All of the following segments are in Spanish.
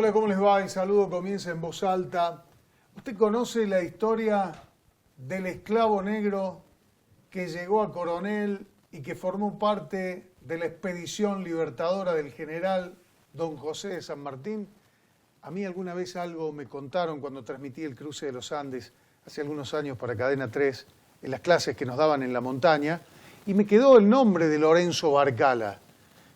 Hola, ¿cómo les va? El saludo comienza en voz alta. ¿Usted conoce la historia del esclavo negro que llegó a coronel y que formó parte de la expedición libertadora del general Don José de San Martín? A mí alguna vez algo me contaron cuando transmití el cruce de los Andes, hace algunos años para Cadena 3, en las clases que nos daban en la montaña, y me quedó el nombre de Lorenzo Barcala,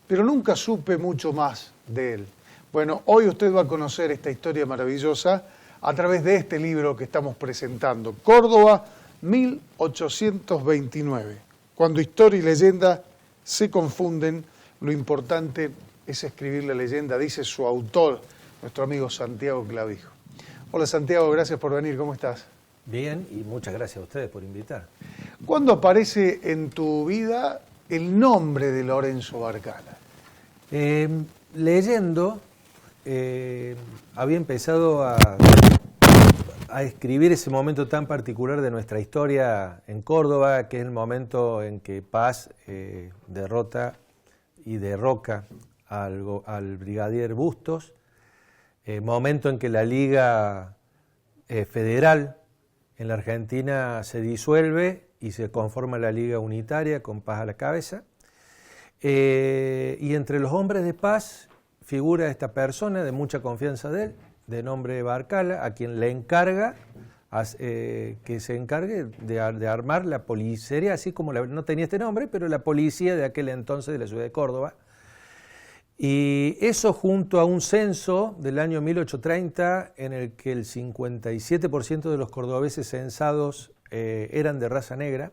pero nunca supe mucho más de él. Bueno, hoy usted va a conocer esta historia maravillosa a través de este libro que estamos presentando, Córdoba 1829. Cuando historia y leyenda se confunden, lo importante es escribir la leyenda, dice su autor, nuestro amigo Santiago Clavijo. Hola Santiago, gracias por venir, ¿cómo estás? Bien, y muchas gracias a ustedes por invitar. ¿Cuándo aparece en tu vida el nombre de Lorenzo Barcala? Leyendo, había empezado a escribir ese momento tan particular de nuestra historia en Córdoba, que es el momento en que Paz derrota y derroca al brigadier Bustos, momento en que la Liga Federal en la Argentina se disuelve y se conforma la Liga Unitaria con Paz a la cabeza. Y entre los hombres de Paz figura esta persona de mucha confianza de él, de nombre Barcala, a quien le encarga que se encargue de armar la policía, así como no tenía este nombre, pero la policía de aquel entonces de la ciudad de Córdoba. Y eso junto a un censo del año 1830 en el que el 57% de los cordobeses censados eran de raza negra,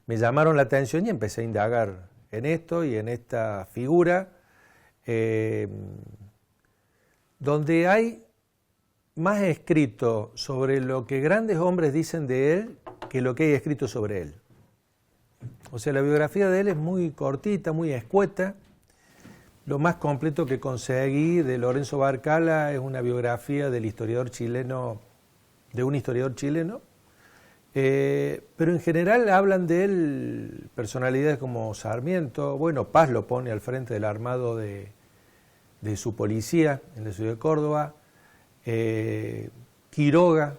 me llamaron la atención y empecé a indagar en esto y en esta figura, donde hay más escrito sobre lo que grandes hombres dicen de él que lo que hay escrito sobre él. O sea, la biografía de él es muy cortita, muy escueta. Lo más completo que conseguí de Lorenzo Barcala es una biografía del historiador chileno, de un historiador chileno, pero en general hablan de él personalidades como Sarmiento. Bueno, Paz lo pone al frente del armado de su policía en la ciudad de Córdoba. Quiroga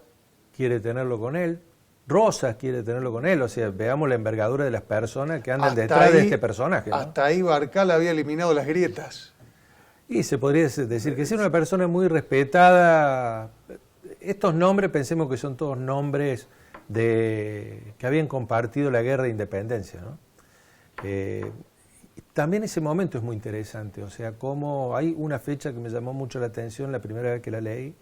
quiere tenerlo con él. Rosas quiere tenerlo con él. O sea, veamos la envergadura de las personas que andan detrás de este personaje, ¿no? Hasta ahí Barcala había eliminado las grietas. Y se podría decir que sí, una persona muy respetada. Estos nombres, pensemos que son todos nombres que habían compartido la guerra de independencia, ¿no? También ese momento es muy interesante, o sea, como hay una fecha que me llamó mucho la atención la primera vez que la leí,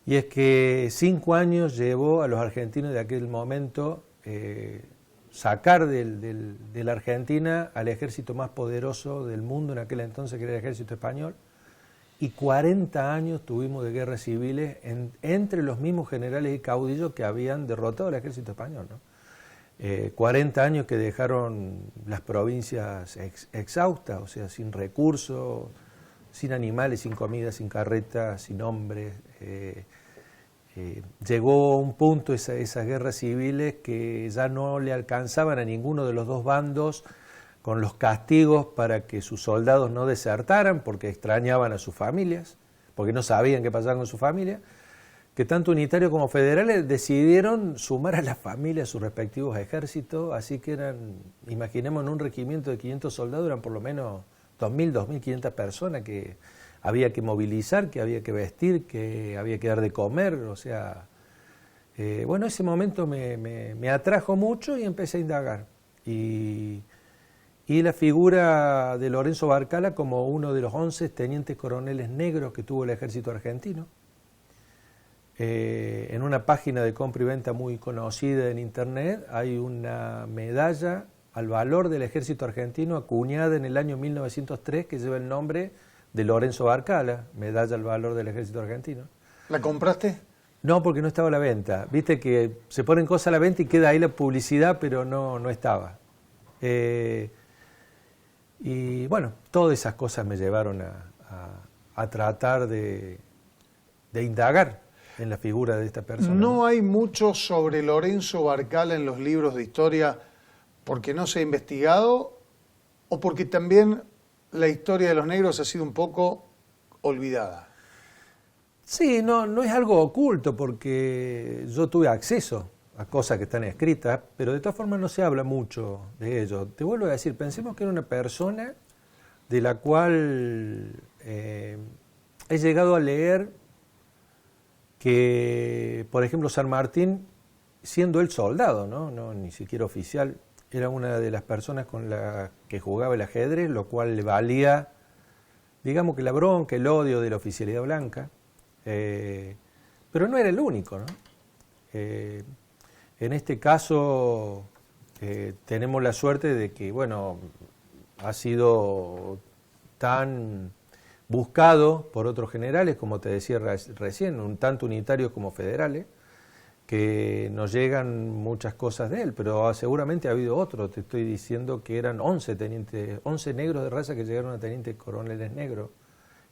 y es que 5 años llevó a los argentinos de aquel momento sacar de la Argentina al ejército más poderoso del mundo en aquel entonces, que era el ejército español, y 40 años tuvimos de guerras civiles entre los mismos generales y caudillos que habían derrotado al ejército español, ¿no? 40 años que dejaron las provincias exhaustas, o sea, sin recursos, sin animales, sin comida, sin carretas, sin hombres. Llegó un punto esas guerras civiles que ya no le alcanzaban a ninguno de los dos bandos con los castigos para que sus soldados no desertaran porque extrañaban a sus familias, porque no sabían qué pasaba con su familia, que tanto unitarios como federales decidieron sumar a las familias a sus respectivos ejércitos, así que imaginemos en un regimiento de 500 soldados, eran por lo menos 2.000, 2.500 personas que había que movilizar, que había que vestir, que había que dar de comer, o sea, bueno, ese momento me atrajo mucho y empecé a indagar. Y la figura de Lorenzo Barcala como uno de los 11 tenientes coroneles negros que tuvo el ejército argentino. En una página de compra y venta muy conocida en internet hay una medalla al valor del ejército argentino acuñada en el año 1903 que lleva el nombre de Lorenzo Barcala, medalla al valor del ejército argentino. ¿La compraste? No, porque no estaba a la venta. Viste que se ponen cosas a la venta y queda ahí la publicidad, pero no estaba. Y bueno, todas esas cosas me llevaron a tratar de indagar en la figura de esta persona. No hay mucho sobre Lorenzo Barcala en los libros de historia porque no se ha investigado o porque también la historia de los negros ha sido un poco olvidada. Sí, no es algo oculto porque yo tuve acceso a cosas que están escritas, pero de todas formas no se habla mucho de ello. Te vuelvo a decir, pensemos que era una persona de la cual he llegado a leer que, por ejemplo, San Martín, siendo él soldado, no ni siquiera oficial, era una de las personas con las que jugaba el ajedrez, lo cual le valía, digamos que la bronca, el odio de la oficialidad blanca, pero no era el único, ¿no? En este caso tenemos la suerte de que, bueno, ha sido tan buscado por otros generales, como te decía recién, un tanto unitarios como federales, que nos llegan muchas cosas de él, pero seguramente ha habido otros. Te estoy diciendo que eran 11 negros de raza que llegaron a tenientes coroneles negros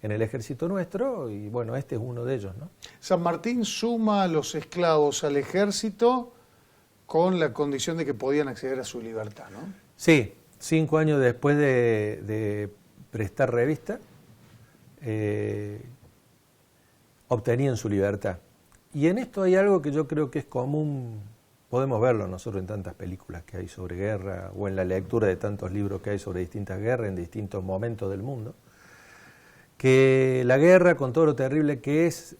en el ejército nuestro, y bueno, este es uno de ellos, ¿no? San Martín suma a los esclavos al ejército con la condición de que podían acceder a su libertad, ¿no? Sí, 5 años después de prestar revista, obtenían su libertad. Y en esto hay algo que yo creo que es común, podemos verlo nosotros en tantas películas que hay sobre guerra, o en la lectura de tantos libros que hay sobre distintas guerras en distintos momentos del mundo, que la guerra, con todo lo terrible que es,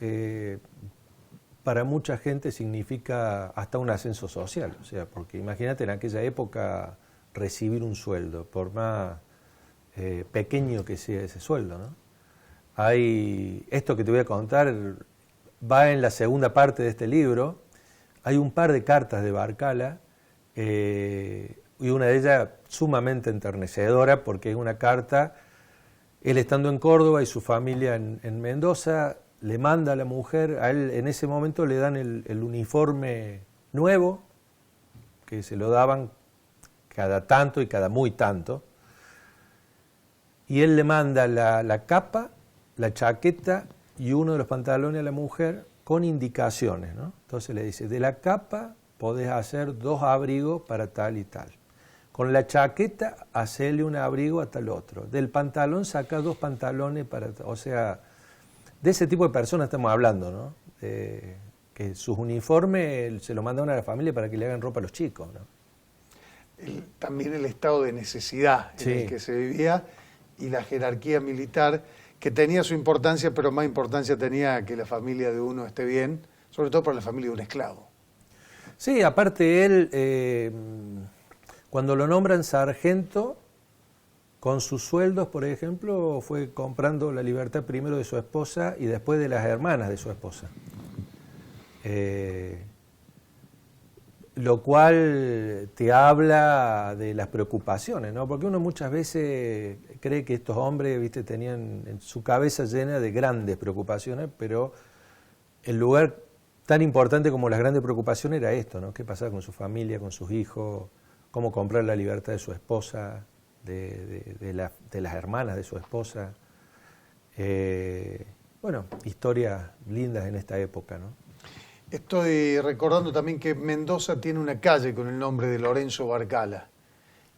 para mucha gente significa hasta un ascenso social. O sea, porque imagínate en aquella época recibir un sueldo, por más pequeño que sea ese sueldo, ¿no? Esto que te voy a contar va en la segunda parte de este libro. Hay un par de cartas de Barcala, y una de ellas sumamente enternecedora, porque es una carta, él estando en Córdoba y su familia en Mendoza, le manda a la mujer, a él en ese momento le dan el uniforme nuevo, que se lo daban cada tanto y cada muy tanto, y él le manda la capa, la chaqueta y uno de los pantalones a la mujer con indicaciones, ¿no? Entonces le dice, de la capa podés hacer 2 abrigos para tal y tal. Con la chaqueta, hacerle un abrigo a tal otro. Del pantalón, saca 2 pantalones para... O sea, de ese tipo de personas estamos hablando, ¿no? Que sus uniformes se lo mandaban a la familia para que le hagan ropa a los chicos, ¿no? También el estado de necesidad en el que se vivía y la jerarquía militar, que tenía su importancia, pero más importancia tenía que la familia de uno esté bien, sobre todo para la familia de un esclavo. Sí, aparte él, cuando lo nombran sargento, con sus sueldos, por ejemplo, fue comprando la libertad primero de su esposa y después de las hermanas de su esposa. Lo cual te habla de las preocupaciones, ¿no? Porque uno muchas veces cree que estos hombres, viste, tenían en su cabeza llena de grandes preocupaciones, pero el lugar tan importante como las grandes preocupaciones era esto, ¿no? ¿Qué pasaba con su familia, con sus hijos? ¿Cómo comprar la libertad de su esposa, de las hermanas de su esposa? Bueno, historias lindas en esta época, ¿no? Estoy recordando también que Mendoza tiene una calle con el nombre de Lorenzo Barcala.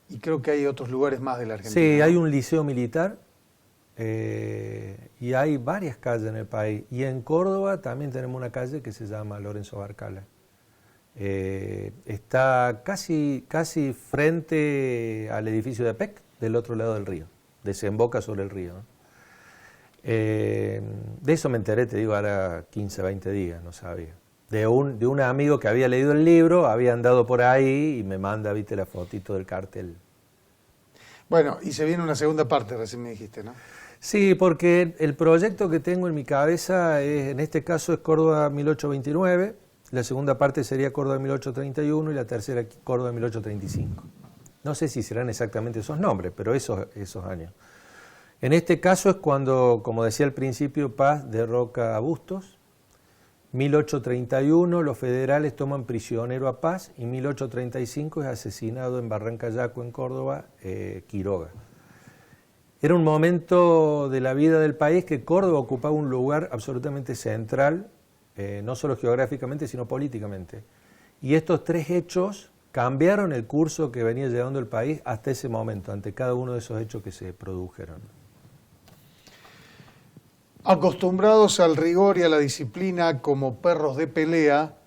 Y creo que hay otros lugares más de la Argentina. Sí, hay un liceo militar y hay varias calles en el país. Y en Córdoba también tenemos una calle que se llama Lorenzo Barcala. Está casi frente al edificio de APEC, del otro lado del río. Desemboca sobre el río, ¿no? De eso me enteré, te digo, ahora 15, 20 días, no sabía. De un amigo que había leído el libro, había andado por ahí y me manda, viste, la fotito del cartel. Bueno, y se viene una segunda parte, recién me dijiste, ¿no? Sí, porque el proyecto que tengo en mi cabeza en este caso es Córdoba 1829, la segunda parte sería Córdoba 1831 y la tercera Córdoba 1835. No sé si serán exactamente esos nombres, pero esos años. En este caso es cuando, como decía al principio, Paz derroca a Bustos. 1831 los federales toman prisionero a Paz y 1835 es asesinado en Barranca Yaco, en Córdoba, Quiroga. Era un momento de la vida del país que Córdoba ocupaba un lugar absolutamente central, no solo geográficamente, sino políticamente. Y estos 3 hechos cambiaron el curso que venía llevando el país hasta ese momento, ante cada uno de esos hechos que se produjeron. Acostumbrados al rigor y a la disciplina como perros de pelea,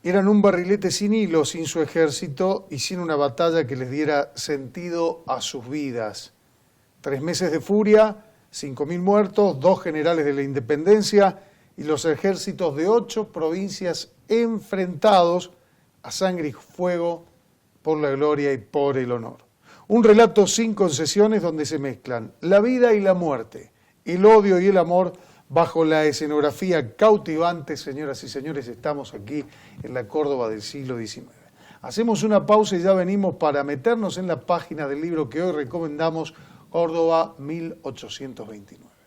eran un barrilete sin hilo, sin su ejército y sin una batalla que les diera sentido a sus vidas. 3 meses de furia, 5.000 muertos, 2 generales de la independencia y los ejércitos de 8 provincias enfrentados a sangre y fuego por la gloria y por el honor. Un relato sin concesiones donde se mezclan la vida y la muerte, el odio y el amor bajo la escenografía cautivante. Señoras y señores, estamos aquí en la Córdoba del siglo XIX. Hacemos una pausa y ya venimos para meternos en la página del libro que hoy recomendamos, Córdoba 1829.